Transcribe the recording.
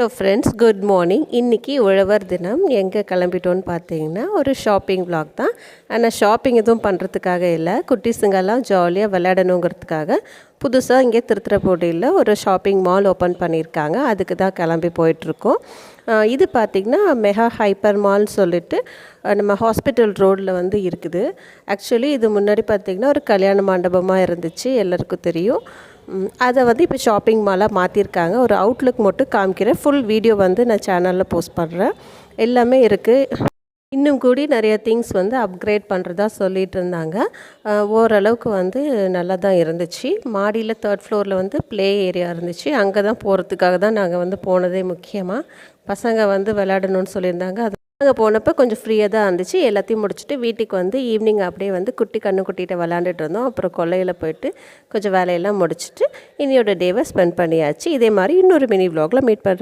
Hello friends, good morning. இன்றைக்கி உழவர் தினம். எங்கே கிளம்பிட்டோன்னு பார்த்தீங்கன்னா ஒரு ஷாப்பிங் vlog தான். ஆனால் ஷாப்பிங் எதுவும் பண்ணுறதுக்காக இல்லை, குட்டீஸுங்கெல்லாம் ஜாலியாக விளையாடணுங்கிறதுக்காக புதுசாக இங்கே திருத்துறைப்பூண்டியில் ஒரு ஷாப்பிங் மால் ஓப்பன் பண்ணியிருக்காங்க. அதுக்கு தான் கிளம்பி போயிட்டுருக்கோம். இது பார்த்திங்கன்னா மெகா ஹைப்பர் மால்னு சொல்லிட்டு நம்ம ஹாஸ்பிட்டல் ரோடில் வந்து இருக்குது. ஆக்சுவலி இது முன்னாடி பார்த்திங்கன்னா ஒரு கல்யாண மண்டபமாக இருந்துச்சு, எல்லாருக்கும் தெரியும். அதை வந்து இப்போ ஷாப்பிங் மாலாக மாற்றிருக்காங்க. ஒரு அவுட்லுக் மட்டும் காமிக்கிறேன். ஃபுல் வீடியோ வந்து நான் சேனலில் போஸ்ட் பண்ணுறேன். எல்லாமே இருக்குது. இன்னும் கூடி நிறைய திங்ஸ் வந்து அப்கிரேட் பண்ணுறதா சொல்லிகிட்டு இருந்தாங்க. ஓரளவுக்கு வந்து நல்லா தான் இருந்துச்சு. மாடியில் 3rd ஃப்ளோரில் வந்து ப்ளே ஏரியா இருந்துச்சு. அங்கே தான் போகிறதுக்காக தான் நாங்கள் வந்து போனதே. முக்கியமாக பசங்க வந்து விளையாடணும்னு சொல்லியிருந்தாங்க. அது அங்கே போனப்போ கொஞ்சம் ஃப்ரீயாக தான் இருந்துச்சு. எல்லாத்தையும் முடிச்சுட்டு வீட்டுக்கு வந்து ஈவினிங் அப்படியே வந்து கண்ணுக்குட்டிகிட்ட விளாண்டுட்டு இருந்தோம். அப்புறம் கொல்லையில் போயிட்டு கொஞ்சம் வேலையெல்லாம் முடிச்சுட்டு இன்னையோட டேவை ஸ்பெண்ட் பண்ணியாச்சு. இதே மாதிரி இன்னொரு மினி vlogல மீட் பண்ணுறேன்.